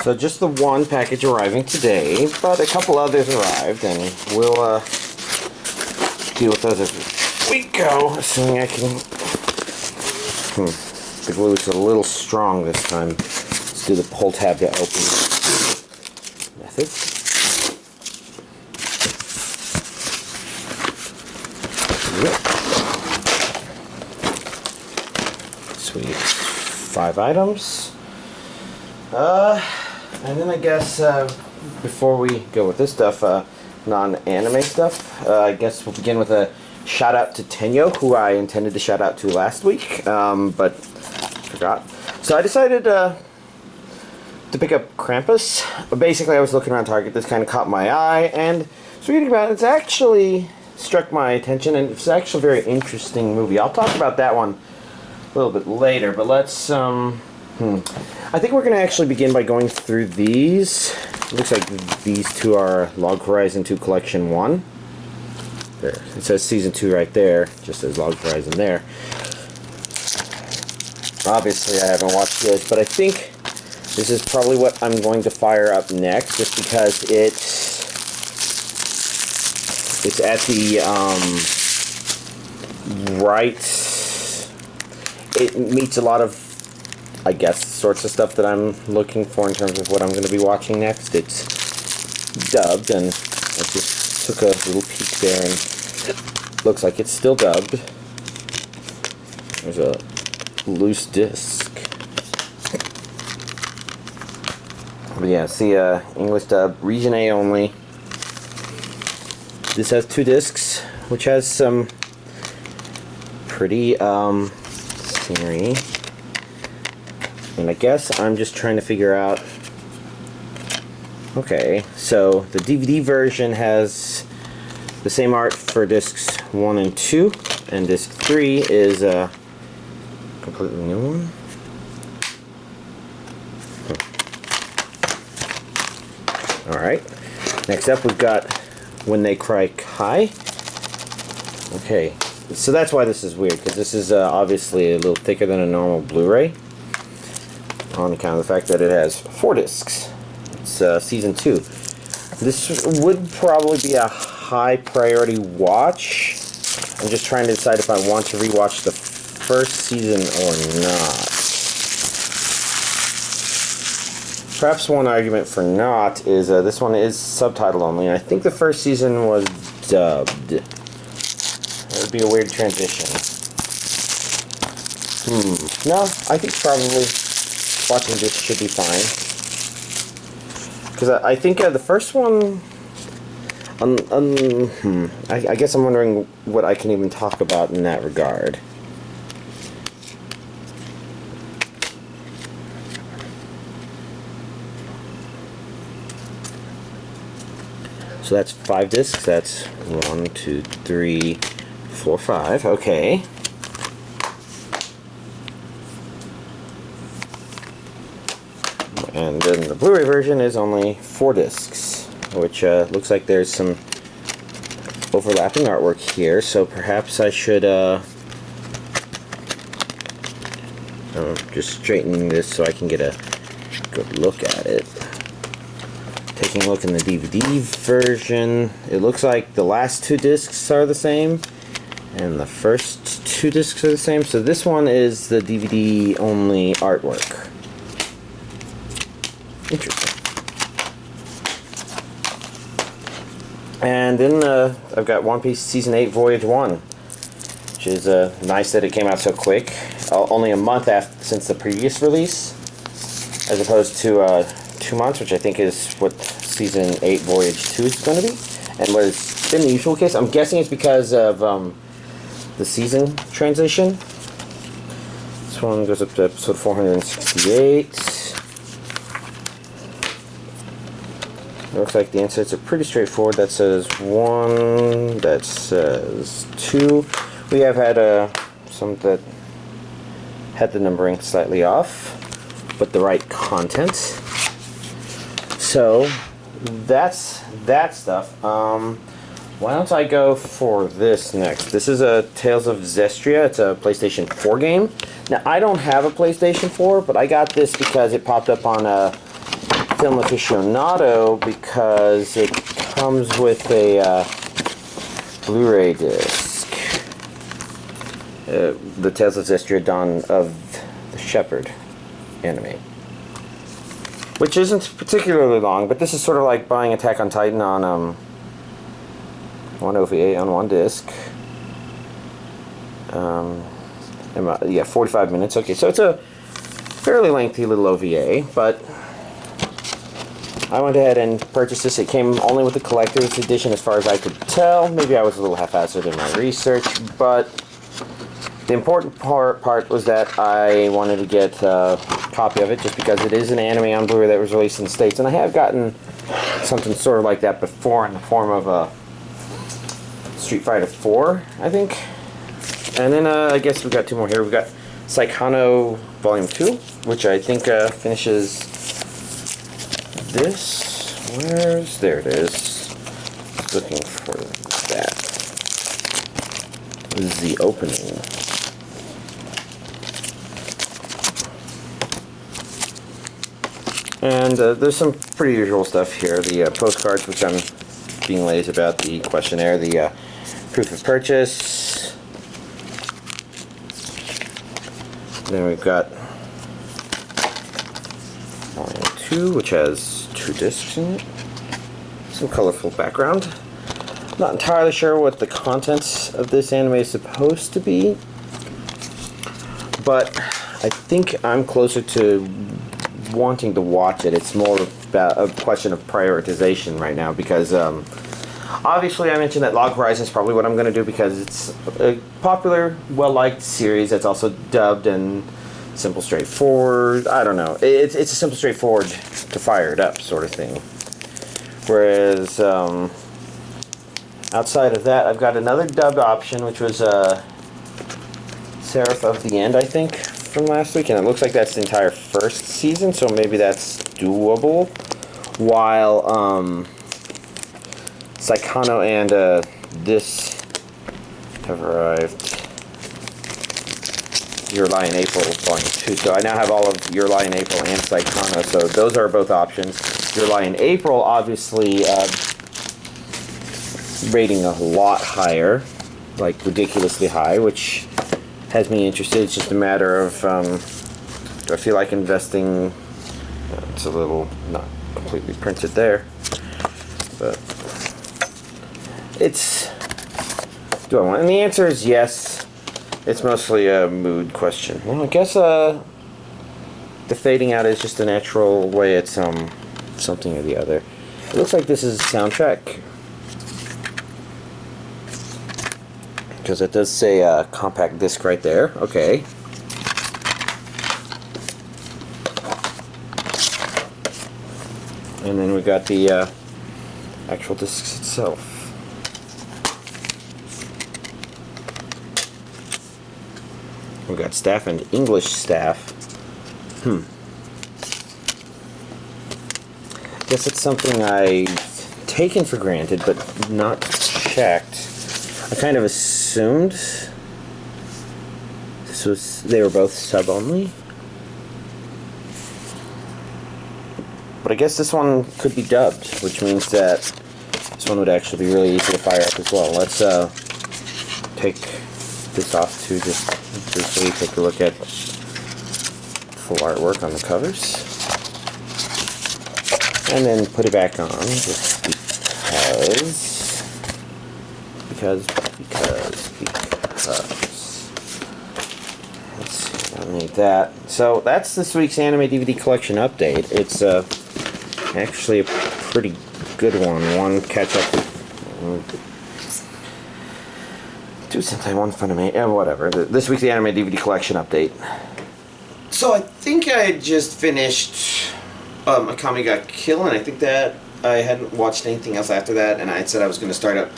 So just the one package arriving today, but a couple others arrived, and we'll deal with those as we go, assuming I can... The glue is a little strong this time. Let's do the pull tab to open method. Yep. Sweet. 5 items. And then I guess before we go with this stuff, non-anime stuff, I guess we'll begin with a shout out to Tenyo, who I intended to shout out to last week, but forgot. So I decided to pick up Krampus. Basically, I was looking around Target, this kind of caught my eye, and so reading about it, it's actually struck my attention, and it's actually a very interesting movie. I'll talk about that one a little bit later, but let's, I think we're going to actually begin by going through these. It looks like these two are Log Horizon 2 Collection 1. There. It says Season 2 right there, just as Log Horizon there. Obviously, I haven't watched this, but I think this is probably what I'm going to fire up next, just because it's at the, it meets a lot of, I guess, sorts of stuff that I'm looking for in terms of what I'm going to be watching next. It's dubbed, and I just took a little peek there, and it looks like it's still dubbed. There's a loose disc. But yeah, see, English dub, region A only. This has 2 discs, which has some pretty scenery. And I guess I'm just trying to figure out... Okay, so the DVD version has the same art for discs 1 and 2, and disc 3 is a completely new one. Alright, next up we've got When They Cry Kai. Okay, so that's why this is weird, because this is obviously a little thicker than a normal Blu-ray, on account of the fact that it has 4 discs. It's Season 2. This would probably be a high priority watch. I'm just trying to decide if I want to rewatch the first season or not. Perhaps one argument for not is this one is subtitle only, and I think the first season was dubbed. That would be a weird transition. No, I think probably watching this should be fine. Because I think the first one... I guess I'm wondering what I can even talk about in that regard. So that's 5 discs. That's 1, 2, 3, 4, 5. Okay. And then the Blu-ray version is only 4 discs, which looks like there's some overlapping artwork here, so perhaps I should just straighten this so I can get a good look at it. Taking a look in the DVD version, it looks like the last 2 discs are the same, and the first 2 discs are the same, so this one is the DVD only artwork. Interesting. And then I've got One Piece Season 8 Voyage 1, which is nice that it came out so quick. Only a month since the previous release, as opposed to 2 months, which I think is what Season 8 Voyage 2 is going to be. And what has been the usual case. I'm guessing it's because of the season transition. This one goes up to episode 468. It looks like the inserts are pretty straightforward. That says 1, that says 2. We have had some that had the numbering slightly off, but the right content. So that's that stuff. Why don't I go for this next? This is a Tales of Zestiria. It's a PlayStation 4 game. Now, I don't have a PlayStation 4, but I got this because it popped up on film aficionado because it comes with a Blu-ray disc. The Tales of Zestiria, Dawn of the Shepherd anime. Which isn't particularly long, but this is sort of like buying Attack on Titan on one OVA on one disc. Yeah, 45 minutes. Okay, so it's a fairly lengthy little OVA, but I went ahead and purchased this. It came only with the collector's edition as far as I could tell. Maybe I was a little haphazard in my research, but the important part was that I wanted to get a copy of it just because it is an anime on Blu-ray that was released in the States, and I have gotten something sort of like that before in the form of a Street Fighter 4, I think. And then I guess we've got two more here. We've got Saekano Volume 2, which I think finishes this. There it is. Looking for that. This is the opening. And there's some pretty usual stuff here. The postcards, which I'm being lazy about, the questionnaire, the proof of purchase. Then we've got Volume 2, which has 2 discs in it. Some colorful background. Not entirely sure what the contents of this anime is supposed to be, but I think I'm closer to wanting to watch it. It's more about a question of prioritization right now because obviously I mentioned that Log Horizon is probably what I'm going to do because it's a popular, well-liked series that's also dubbed and simple, straightforward. I don't know. It's a simple, straightforward to fire it up sort of thing. Whereas outside of that, I've got another dubbed option, which was Seraph of the End, I think, from last week, and it looks like that's the entire first season, so maybe that's doable. While Saekano and this have arrived. Your Lie In April Volume 2. So I now have all of Your Lie In April and Saekano, so those are both options. Your Lie In April, obviously, rating a lot higher, like ridiculously high, which has me interested. It's just a matter of do I feel like investing. It's a little not completely printed there, but it's, do I want, and the answer is yes. It's mostly a mood question. Well, I guess the fading out is just a natural way it's something or the other. It looks like this is a soundtrack, because it does say compact disc right there. Okay. And then we got the actual discs itself. We got staff and English staff. Guess it's something I've taken for granted, but not checked. I kind of assumed they were both sub only. But I guess this one could be dubbed, which means that this one would actually be really easy to fire up as well. Let's take this off to just briefly take a look at full artwork on the covers, and then put it back on just because. Let's see, I need that. So that's this week's anime DVD collection update. It's actually a pretty good one. One catch up. 2 Sentai, 1 Funimation, whatever. This week's the anime DVD collection update. So I think I just finished Akame ga Kill, and I think that I hadn't watched anything else after that, and I had said I was going to start up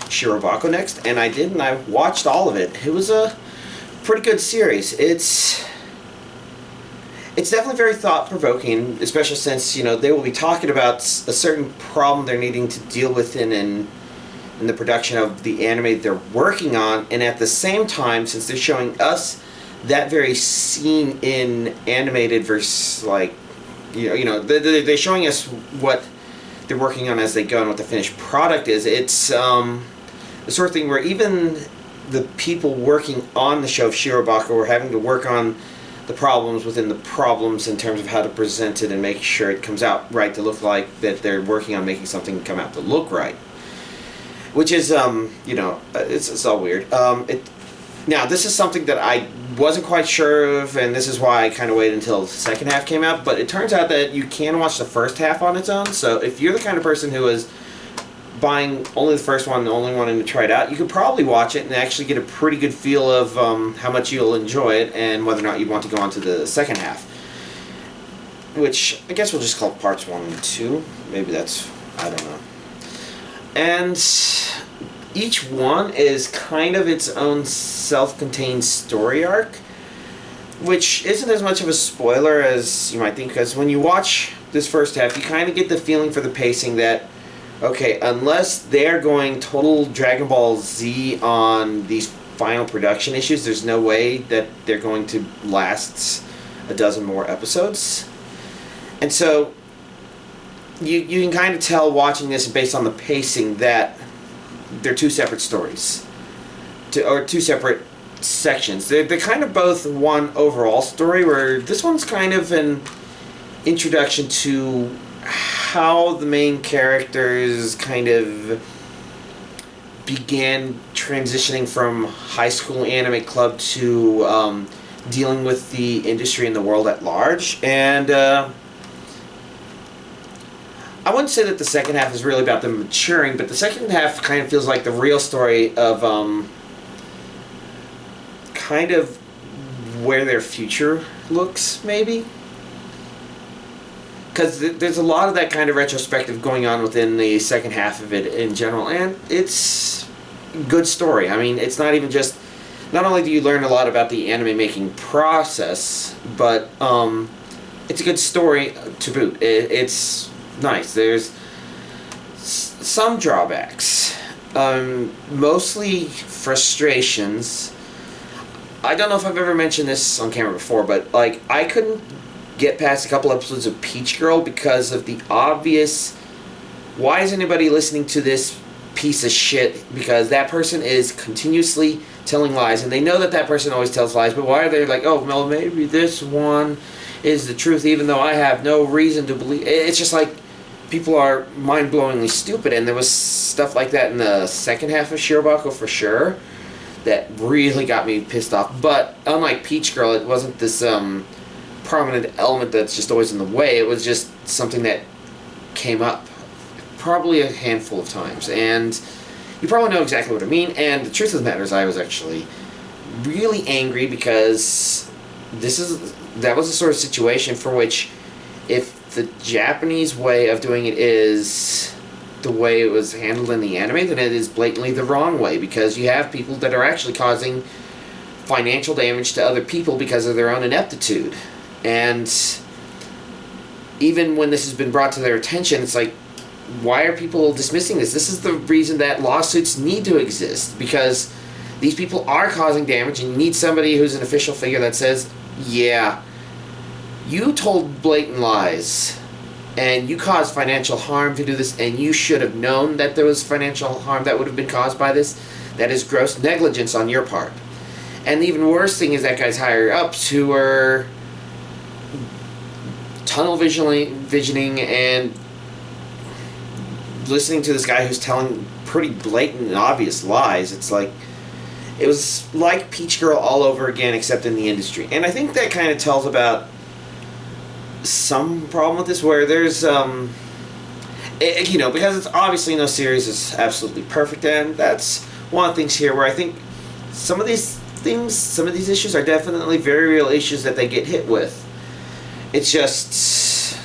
Shirobako next, and I did, and I watched all of it. It was a pretty good series. It's definitely very thought-provoking, especially since, you know, they will be talking about a certain problem they're needing to deal with in the production of the anime they're working on, and at the same time, since they're showing us that very scene in animated versus like they're showing us what they're working on as they go and what the finished product is. It's the sort of thing where even the people working on the show of Shirobako were having to work on the problems within the problems in terms of how to present it and make sure it comes out right to look like that they're working on making something come out to look right. Which is, it's all weird. Now, this is something that I wasn't quite sure of, and this is why I kind of waited until the second half came out, but it turns out that you can watch the first half on its own, so if you're the kind of person who is buying only the first one and only wanting to try it out, you could probably watch it and actually get a pretty good feel of how much you'll enjoy it and whether or not you want to go on to the second half. Which, I guess we'll just call parts 1 and 2. Maybe that's, I don't know. And each one is kind of its own self-contained story arc, which isn't as much of a spoiler as you might think, because when you watch this first half, you kind of get the feeling for the pacing that, okay, unless they're going total Dragon Ball Z on these final production issues, there's no way that they're going to last a dozen more episodes. And so you can kind of tell watching this based on the pacing that they're two separate stories, or two separate sections. They're kind of both one overall story, where this one's kind of an introduction to how the main characters kind of began transitioning from high school anime club to dealing with the industry and the world at large. And I wouldn't say that the second half is really about them maturing, but the second half kind of feels like the real story of kind of where their future looks, maybe. Because there's a lot of that kind of retrospective going on within the second half of it in general, and it's a good story. I mean, it's not even just... Not only do you learn a lot about the anime making process, but it's a good story to boot. It's nice. There's some drawbacks. Mostly frustrations. I don't know if I've ever mentioned this on camera before, but like, I couldn't get past a couple episodes of Peach Girl because of the obvious, why is anybody listening to this piece of shit? Because that person is continuously telling lies, and they know that that person always tells lies, but why are they like, oh, well, maybe this one is the truth, even though I have no reason to believe. It's just like, people are mind-blowingly stupid, and there was stuff like that in the second half of Shirobako for sure that really got me pissed off. But unlike Peach Girl, it wasn't this prominent element that's just always in the way. It was just something that came up probably a handful of times, and you probably know exactly what I mean. And the truth of the matter is, I was actually really angry because that was the sort of situation for which, if the Japanese way of doing it is the way it was handled in the anime, then it is blatantly the wrong way, because you have people that are actually causing financial damage to other people because of their own ineptitude. And even when this has been brought to their attention, it's like, why are people dismissing this? This is the reason that lawsuits need to exist, because these people are causing damage, and you need somebody who's an official figure that says, yeah, you told blatant lies, and you caused financial harm to do this, and you should have known that there was financial harm that would have been caused by this. That is gross negligence on your part. And the even worse thing is that guys higher ups who are tunnel visioning and listening to this guy who's telling pretty blatant and obvious lies. It's like, it was like Peach Girl all over again, except in the industry. And I think that kind of tells about some problem with this, where there's because it's obviously no series is absolutely perfect, and that's one of the things here where I think some of these issues are definitely very real issues that they get hit with. It's just,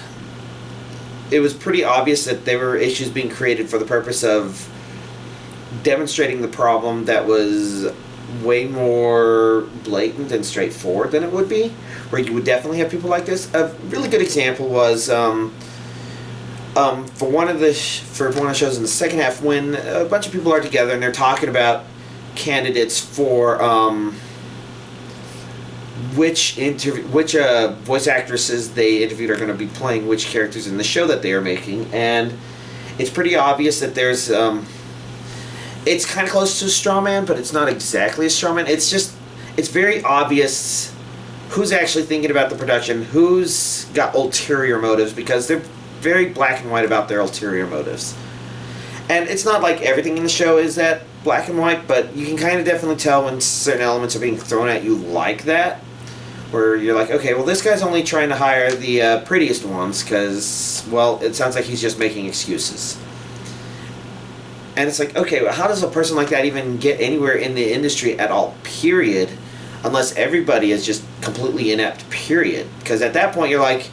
it was pretty obvious that they were issues being created for the purpose of demonstrating the problem that was way more blatant and straightforward than it would be, where you would definitely have people like this. A really good example was for one of the shows in the second half, when a bunch of people are together and they're talking about candidates for which voice actresses they interviewed are going to be playing which characters in the show that they are making, and it's pretty obvious that there's it's kind of close to a straw man, but it's not exactly a straw man. It's very obvious who's actually thinking about the production, who's got ulterior motives, because they're very black and white about their ulterior motives. And it's not like everything in the show is that black and white, but you can kind of definitely tell when certain elements are being thrown at you like that, where you're like, okay, well, this guy's only trying to hire the prettiest ones because, well, it sounds like he's just making excuses. And it's like, okay, well, how does a person like that even get anywhere in the industry at all, period, unless everybody is just completely inept, period? Because at that point, you're like,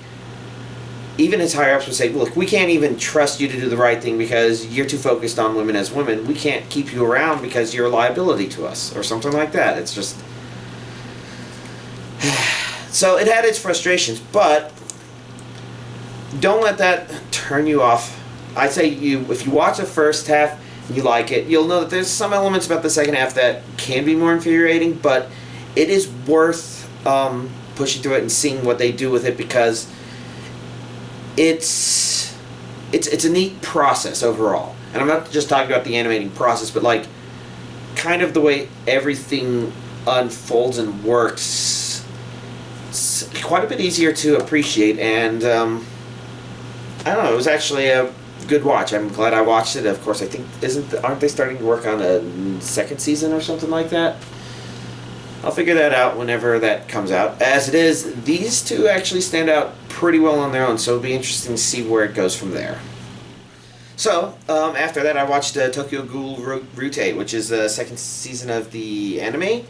even his higher-ups would say, look, we can't even trust you to do the right thing because you're too focused on women as women. We can't keep you around because you're a liability to us, or something like that. It's just... So it had its frustrations, but don't let that turn you off. I'd say if you watch the first half and you like it, you'll know that there's some elements about the second half that can be more infuriating, but it is worth pushing through it and seeing what they do with it, because it's a neat process overall. And I'm not just talking about the animating process, but like kind of the way everything unfolds and works. It's quite a bit easier to appreciate, and I don't know, it was actually a good watch. I'm glad I watched it. Of course, I think aren't they starting to work on a second season or something like that? I'll figure that out whenever that comes out. As it is, these two actually stand out pretty well on their own, so it'll be interesting to see where it goes from there. So, after that I watched Tokyo Ghoul Route, which is the second season of the anime,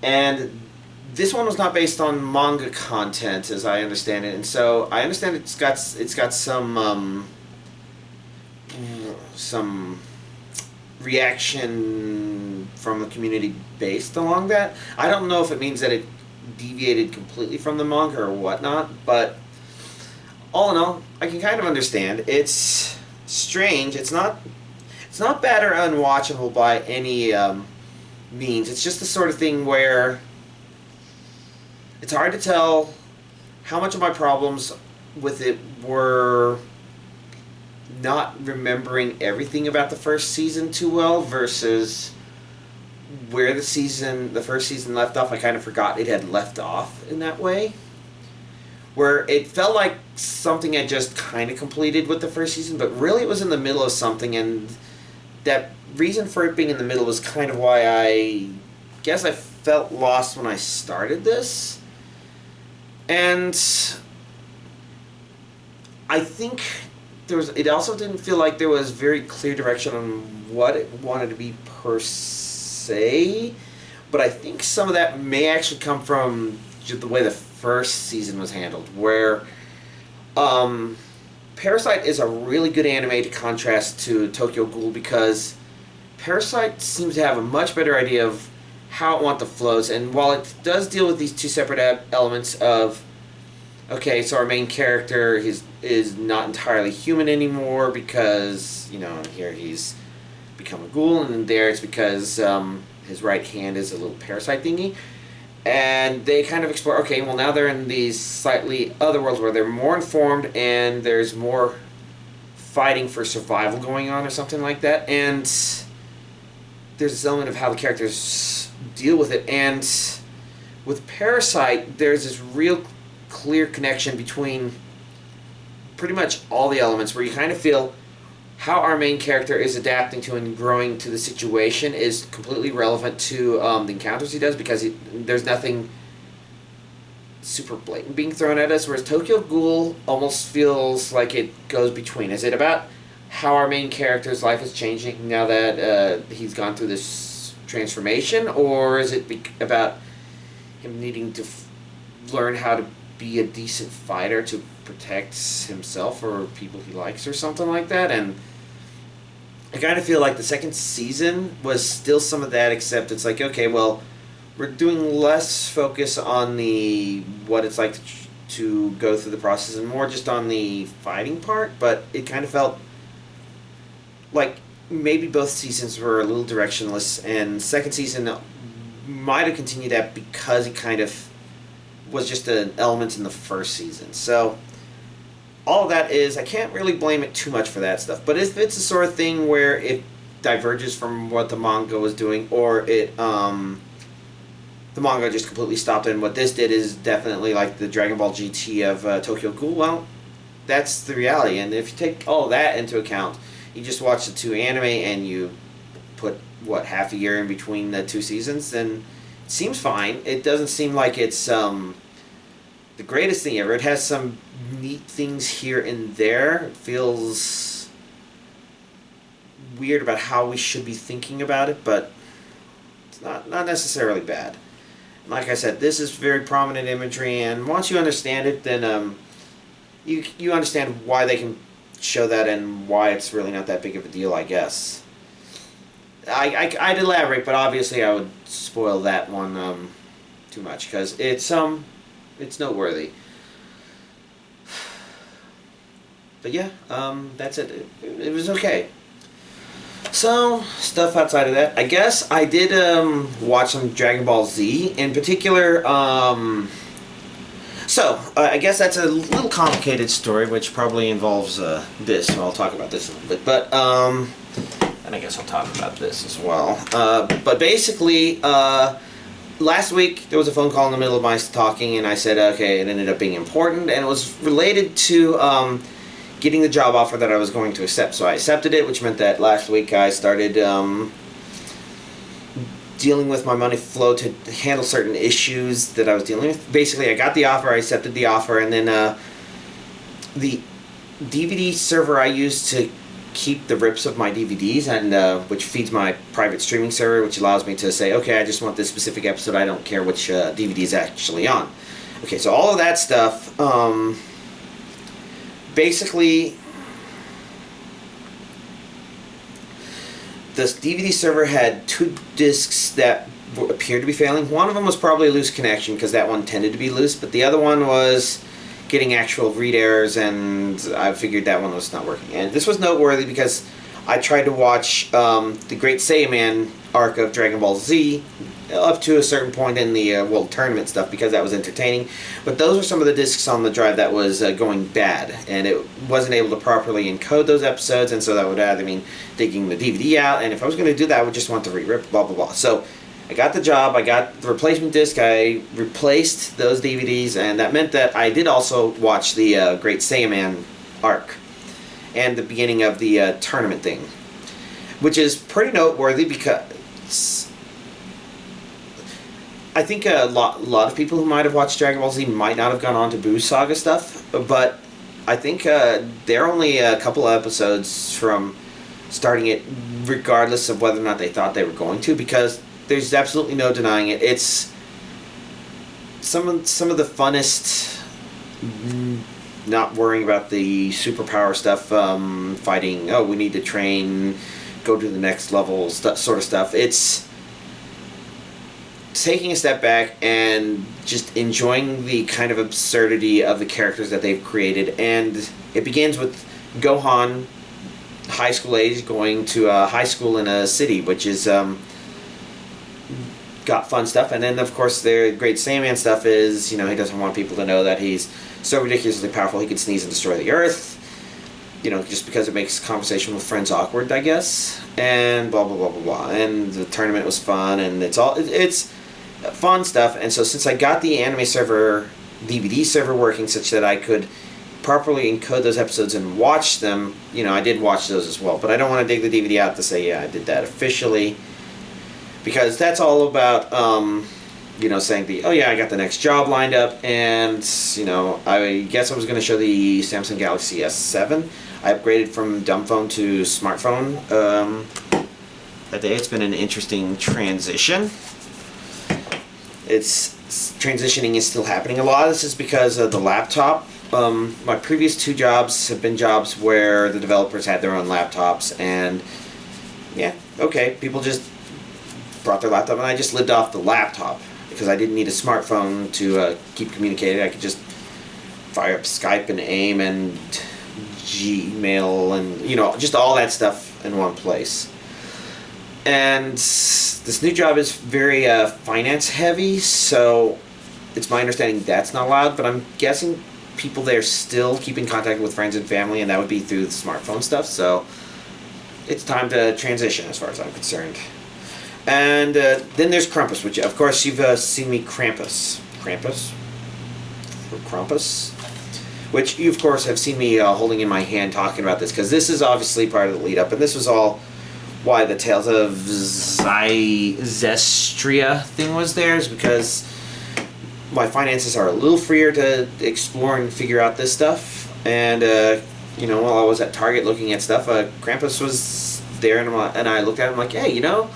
and this one was not based on manga content, as I understand it, and so I understand it's got some reaction from the community based along that. I don't know if it means that it deviated completely from the manga or whatnot, but all in all, I can kind of understand. It's strange. It's not bad or unwatchable by any means. It's just the sort of thing where it's hard to tell how much of my problems with it were not remembering everything about the first season too well versus where the first season left off. I kind of forgot it had left off in that way, where it felt like something had just kind of completed with the first season, but really it was in the middle of something, and that reason for it being in the middle was kind of why I guess I felt lost when I started this. And I think it also didn't feel like there was very clear direction on what it wanted to be per se, but I think some of that may actually come from just the way the first season was handled, where Parasite is a really good anime to contrast to Tokyo Ghoul, because Parasite seems to have a much better idea of how it wants the flows, and while it does deal with these two separate elements of, okay, so our main character is not entirely human anymore because, you know, here he's become a ghoul, and there it's because his right hand is a little parasite thingy. And they kind of explore, okay, well now they're in these slightly other worlds where they're more informed and there's more fighting for survival going on or something like that. And there's this element of how the characters deal with it. And with Parasite, there's this real clear connection between pretty much all the elements, where you kind of feel how our main character is adapting to and growing to the situation is completely relevant to the encounters he does, because there's nothing super blatant being thrown at us, whereas Tokyo Ghoul almost feels like it goes between. Is it about how our main character's life is changing now that he's gone through this transformation, or is it about him needing to learn how to be a decent fighter to protect himself or people he likes or something like that? And I kind of feel like the second season was still some of that, except it's like, okay, well, we're doing less focus on what it's like to go through the process and more just on the fighting part, but it kind of felt like maybe both seasons were a little directionless, and second season might have continued that because it kind of was just an element in the first season. So all of that is, I can't really blame it too much for that stuff. But if it's the sort of thing where it diverges from what the manga was doing, or it the manga just completely stopped, and what this did is definitely like the Dragon Ball GT of Tokyo Ghoul, well, that's the reality. And if you take all that into account, you just watch the 2 anime and you put, what, half a year in between the 2 seasons, then it seems fine. It doesn't seem like it's the greatest thing ever. It has some neat things here and there. It feels weird about how we should be thinking about it, but it's not necessarily bad. Like I said, this is very prominent imagery, and once you understand it, then you understand why they can show that and why it's really not that big of a deal, I guess. I'd elaborate, but obviously I would spoil that one too much, because it's noteworthy. But yeah, that's it. It was okay. So, stuff outside of that. I guess I did watch some Dragon Ball Z. In particular, I guess that's a little complicated story, which probably involves this, so I'll talk about this a little bit. But, and I guess I'll talk about this as well. But basically, last week there was a phone call in the middle of my talking, and I said, okay, it ended up being important, and it was related to getting the job offer that I was going to accept. So I accepted it, which meant that last week I started dealing with my money flow to handle certain issues that I was dealing with. Basically, I got the offer, I accepted the offer, and then the DVD server I use to keep the rips of my DVDs, and which feeds my private streaming server, which allows me to say, okay, I just want this specific episode, I don't care which DVD is actually on. Okay, so all of that stuff, basically, this DVD server had 2 discs that appeared to be failing. One of them was probably a loose connection, because that one tended to be loose, but the other one was getting actual read errors, and I figured that one was not working. And this was noteworthy because I tried to watch the Great Saiyaman arc of Dragon Ball Z up to a certain point in the World Tournament stuff, because that was entertaining. But those were some of the discs on the drive that was going bad, and it wasn't able to properly encode those episodes, and so that would either mean digging the DVD out, and if I was going to do that, I would just want to re-rip, blah, blah, blah. So I got the job, I got the replacement disc, I replaced those DVDs, and that meant that I did also watch the Great Saiyaman arc and the beginning of the tournament thing, which is pretty noteworthy because I think a lot of people who might have watched Dragon Ball Z might not have gone on to Buu Saga stuff, but I think they're only a couple of episodes from starting it, regardless of whether or not they thought they were going to, because there's absolutely no denying it. It's some of the funnest, not worrying about the superpower stuff, fighting, oh, we need to train, go to the next level, sort of stuff. It's taking a step back and just enjoying the kind of absurdity of the characters that they've created. And it begins with Gohan, high school age, going to a high school in a city, which is got fun stuff. And then, of course, their Great Saiyaman stuff is, he doesn't want people to know that he's so ridiculously powerful he can sneeze and destroy the earth, just because it makes conversation with friends awkward, I guess, and blah, blah, blah, blah, blah. And the tournament was fun, and it's fun stuff. And so since I got the anime server, DVD server working such that I could properly encode those episodes and watch them, I did watch those as well. But I don't want to dig the DVD out to say, yeah, I did that officially, because that's all about, saying oh yeah, I got the next job lined up, and, I guess I was going to show the Samsung Galaxy S7. I upgraded from dumb phone to smartphone that day. It's been an interesting transition. Transitioning is still happening. A lot of this is because of the laptop. My previous 2 jobs have been jobs where the developers had their own laptops, and yeah, okay, people just brought their laptop, and I just lived off the laptop because I didn't need a smartphone to keep communicating. I could just fire up Skype and AIM and Gmail and, just all that stuff in one place. And this new job is very finance heavy, so it's my understanding that's not allowed, but I'm guessing people there still keep in contact with friends and family, and that would be through the smartphone stuff, so it's time to transition as far as I'm concerned. And then there's Krumpus, which of course you've seen me Krampus, which you of course have seen me holding in my hand talking about this, because this is obviously part of the lead up, and this was all why the Tales of Zestria thing was there, is because my finances are a little freer to explore and figure out this stuff. And you know, while I was at Target looking at stuff, Krampus was there, and I looked at it, I'm like, hey, you know,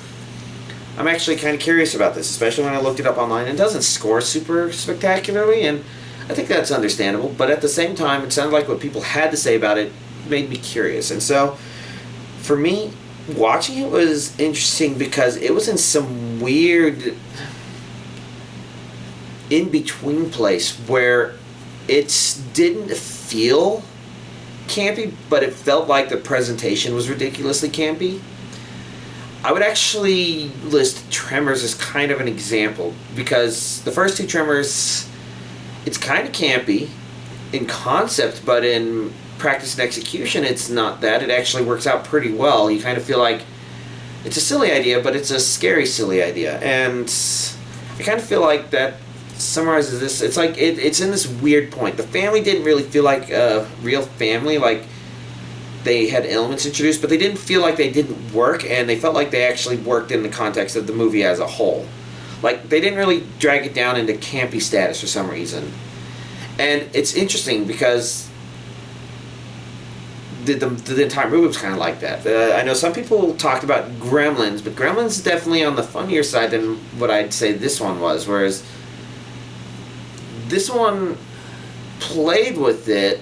I'm actually kind of curious about this, especially when I looked it up online. It doesn't score super spectacularly, and I think that's understandable, but at the same time, it sounded like what people had to say about it made me curious. And so, for me, watching it was interesting because it was in some weird in-between place where it didn't feel campy, but it felt like the presentation was ridiculously campy. I would actually list Tremors as kind of an example, because the first two Tremors, it's kind of campy in concept, but in practice and execution it's not that. It actually works out pretty well. You kind of feel like it's a silly idea, but it's a scary silly idea, and I kind of feel like that summarizes this. It's like it's in this weird point. The family didn't really feel like a real family, like they had elements introduced, but they didn't feel like they didn't work, and they felt like they actually worked in the context of the movie as a whole. Like, they didn't really drag it down into campy status for some reason. And it's interesting because the entire movie was kind of like that. I know some people talked about Gremlins, but Gremlins is definitely on the funnier side than what I'd say this one was, whereas this one played with it,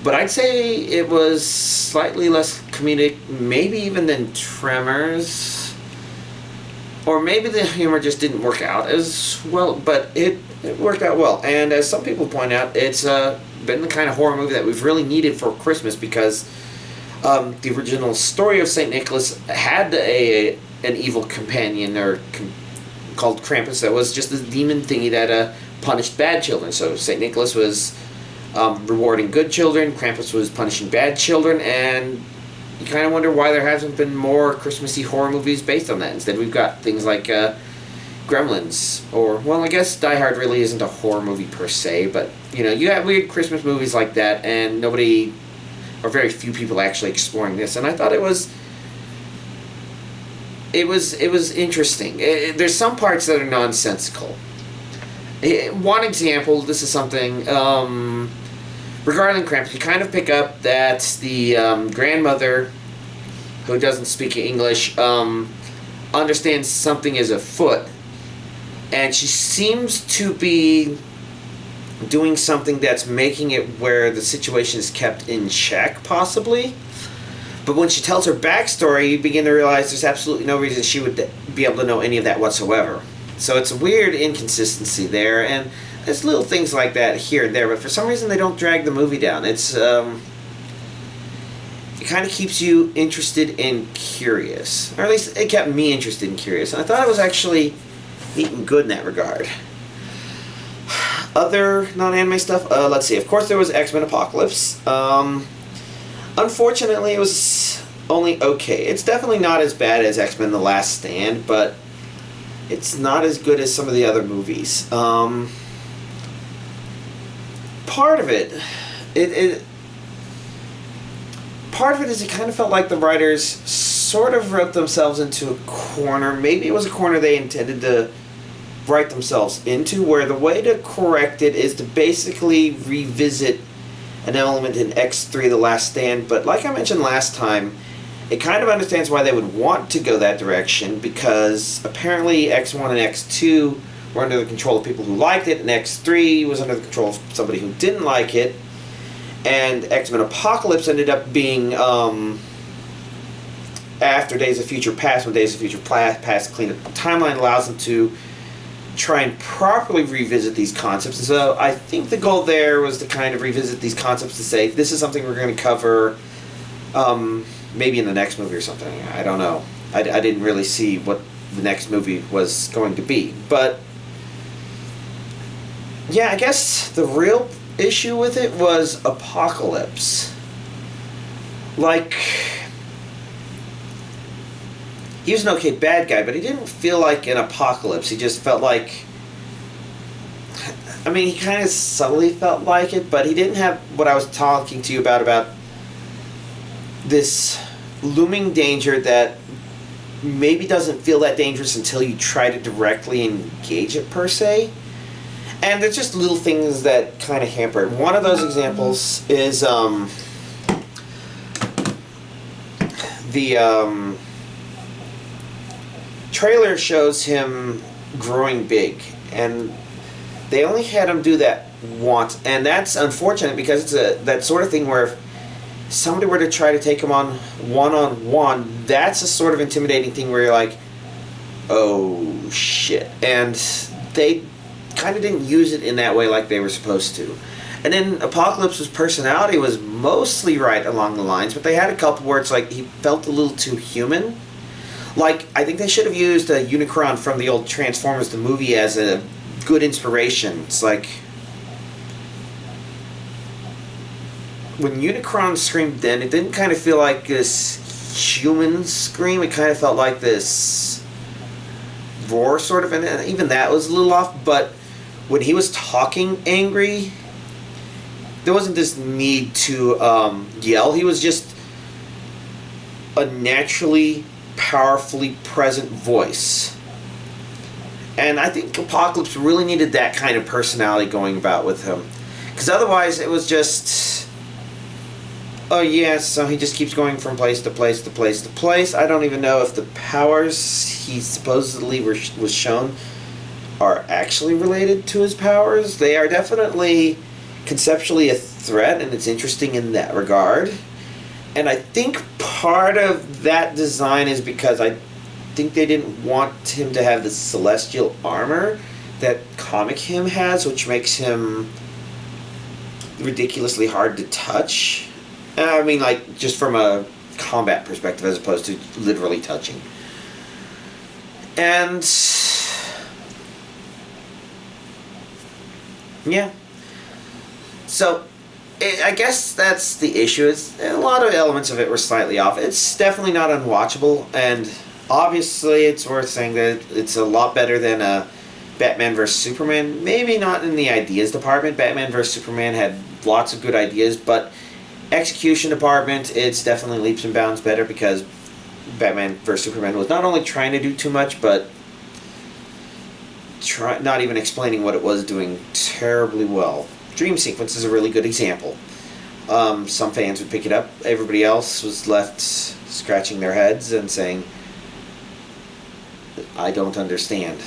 but I'd say it was slightly less comedic, maybe even than Tremors. Or maybe the humor just didn't work out as well, but it worked out well. And as some people point out, it's been the kind of horror movie that we've really needed for Christmas, because the original story of St. Nicholas had an evil companion called Krampus that was just this demon thingy that punished bad children. So St. Nicholas was rewarding good children, Krampus was punishing bad children, and you kind of wonder why there hasn't been more Christmassy horror movies based on that. Instead, we've got things like Gremlins, or, well, I guess Die Hard really isn't a horror movie per se, but, you know, you have weird Christmas movies like that, and nobody, or very few people actually exploring this, and I thought it was interesting. There's some parts that are nonsensical. One example, this is something, regarding Krampus, you kind of pick up that the grandmother, who doesn't speak English, understands something is afoot, and she seems to be doing something that's making it where the situation is kept in check, possibly. But when she tells her backstory, you begin to realize there's absolutely no reason she would be able to know any of that whatsoever. So it's a weird inconsistency there, and there's little things like that here and there, but for some reason they don't drag the movie down. It's it kind of keeps you interested and curious, or at least it kept me interested and curious, and I thought it was actually neat and good in that regard. Other non-anime stuff, let's see, of course there was X-Men Apocalypse. Unfortunately it was only okay. It's definitely not as bad as X-Men The Last Stand, but it's not as good as some of the other movies. Part of it is it kind of felt like the writers sort of wrote themselves into a corner. Maybe it was a corner they intended to write themselves into, where the way to correct it is to basically revisit an element in X3 The Last Stand, but like I mentioned last time, it kind of understands why they would want to go that direction, because apparently X1 and X2 were under the control of people who liked it, and X3 was under the control of somebody who didn't like it, and X-Men Apocalypse ended up being after Days of Future Past, when Days of Future Past cleaned up the timeline, allows them to try and properly revisit these concepts. And so I think the goal there was to kind of revisit these concepts to say, this is something we're going to cover maybe in the next movie or something. I don't know. I didn't really see what the next movie was going to be. But yeah, I guess the real issue with it was Apocalypse. Like, he was an okay bad guy, but he didn't feel like an Apocalypse. He just felt like, I mean, he kind of subtly felt like it, but he didn't have what I was talking to you about this looming danger that maybe doesn't feel that dangerous until you try to directly engage it, per se. And there's just little things that kind of hamper it. One of those examples is the trailer shows him growing big, and they only had him do that once, and that's unfortunate because it's that sort of thing where if somebody were to try to take him on one, that's a sort of intimidating thing where you're like, oh shit. And they kind of didn't use it in that way like they were supposed to. And then Apocalypse's personality was mostly right along the lines, but they had a couple where it's like he felt a little too human. Like, I think they should have used a Unicron from the old Transformers, the movie, as a good inspiration. It's like, when Unicron screamed then, it didn't kind of feel like this human scream. It kind of felt like this roar, sort of, and even that was a little off. But when he was talking angry, there wasn't this need to yell. He was just a naturally, powerfully present voice. And I think Apocalypse really needed that kind of personality going about with him. Because otherwise it was just, oh yeah, so he just keeps going from place to place to place to place. I don't even know if the powers he supposedly was shown are actually related to his powers. They are definitely conceptually a threat, and it's interesting in that regard. And I think part of that design is because I think they didn't want him to have the celestial armor that comic him has, which makes him ridiculously hard to touch. I mean, like, just from a combat perspective as opposed to literally touching. And yeah. So, I guess that's the issue. A lot of elements of it were slightly off. It's definitely not unwatchable, and obviously it's worth saying that it's a lot better than Batman vs. Superman. Maybe not in the ideas department. Batman vs. Superman had lots of good ideas, but execution department, it's definitely leaps and bounds better because Batman vs. Superman was not only trying to do too much, but not even explaining what it was doing terribly well. Dream Sequence is a really good example. Some fans would pick it up. Everybody else was left scratching their heads and saying, I don't understand.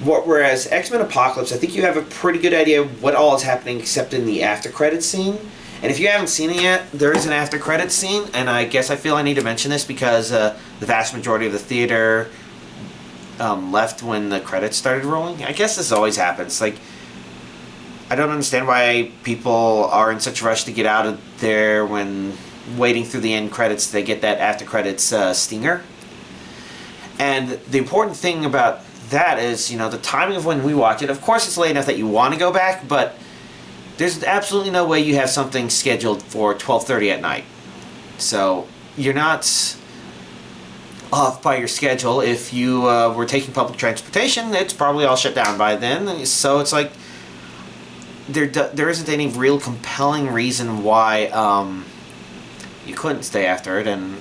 Whereas X-Men Apocalypse, I think you have a pretty good idea of what all is happening except in the after credits scene. And if you haven't seen it yet, there is an after credits scene, and I guess I feel I need to mention this because the vast majority of the theater left when the credits started rolling. I guess this always happens. Like, I don't understand why people are in such a rush to get out of there when waiting through the end credits they get that after credits stinger. And the important thing about that is, you know, the timing of when we watch it. Of course it's late enough that you want to go back, but there's absolutely no way you have something scheduled for 12:30 at night. So you're not off by your schedule. If you were taking public transportation, it's probably all shut down by then. So it's like there isn't any real compelling reason why you couldn't stay after it. And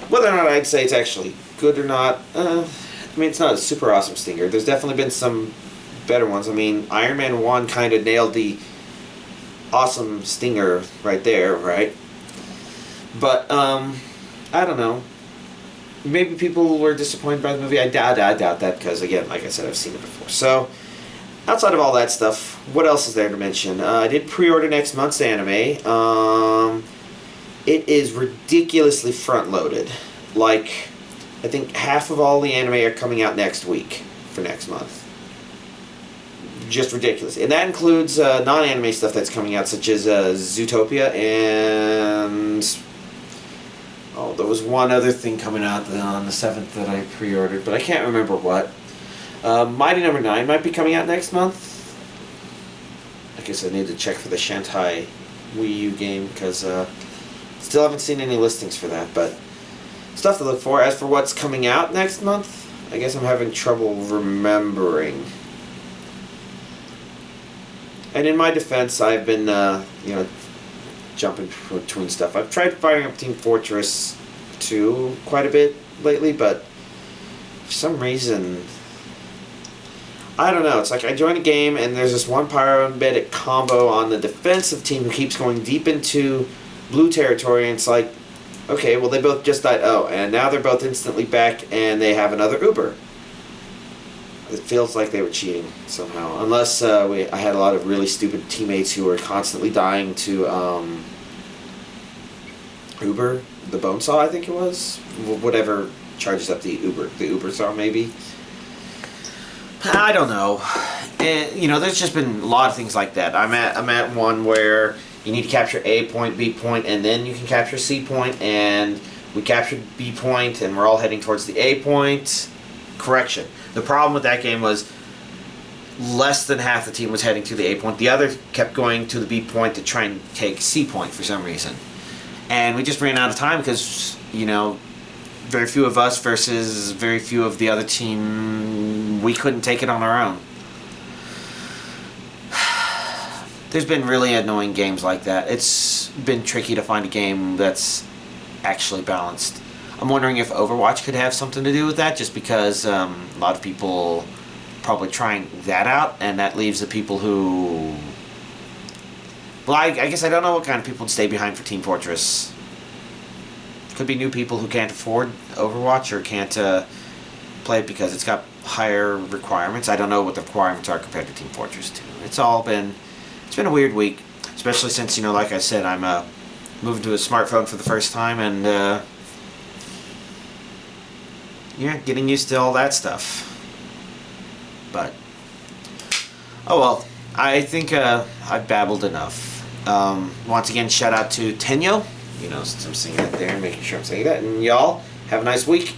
whether or not I'd say it's actually good or not, I mean, it's not a super awesome stinger. There's definitely been some better ones. I mean, Iron Man 1 kind of nailed the awesome stinger right there, right? But I don't know. Maybe people were disappointed by the movie. I doubt that because, again, like I said, I've seen it before. So, outside of all that stuff, what else is there to mention? I did pre-order next month's anime. It is ridiculously front-loaded. Like, I think half of all the anime are coming out next week for next month. Just ridiculous. And that includes non-anime stuff that's coming out, such as Zootopia and... oh, there was one other thing coming out on the 7th that I pre-ordered, but I can't remember what. Mighty Number 9 might be coming out next month. I guess I need to check for the Shanghai Wii U game because still haven't seen any listings for that. But stuff to look for. As for what's coming out next month, I guess I'm having trouble remembering. And in my defense, I've been jumping between stuff. I've tried firing up Team Fortress 2 quite a bit lately, but for some reason, I don't know. It's like I join a game and there's this one paramedic combo on the defensive team who keeps going deep into blue territory, and it's like, okay, well they both just died. Oh, and now they're both instantly back and they have another Uber. It feels like they were cheating somehow. Unless I had a lot of really stupid teammates who were constantly dying to Uber, the bone saw, I think it was. Whatever charges up the Uber saw, maybe. I don't know. And, there's just been a lot of things like that. I'm at one where you need to capture A point, B point, and then you can capture C point, and we captured B point, and we're all heading towards the A point. Correction. The problem with that game was less than half the team was heading to the A point. The other kept going to the B point to try and take C point for some reason. And we just ran out of time because, very few of us versus very few of the other team, we couldn't take it on our own. There's been really annoying games like that. It's been tricky to find a game that's actually balanced. I'm wondering if Overwatch could have something to do with that, just because a lot of people probably trying that out, and that leaves the people who... Well, I guess I don't know what kind of people would stay behind for Team Fortress. Could be new people who can't afford Overwatch or can't play it because it's got higher requirements. I don't know what the requirements are compared to Team Fortress 2. It's been a weird week, especially since, like I said, I'm moving to a smartphone for the first time, and getting used to all that stuff. But oh well, I think I've babbled enough. Once again, shout out to Tenyo. Since I'm saying that there, making sure I'm saying that, and y'all have a nice week.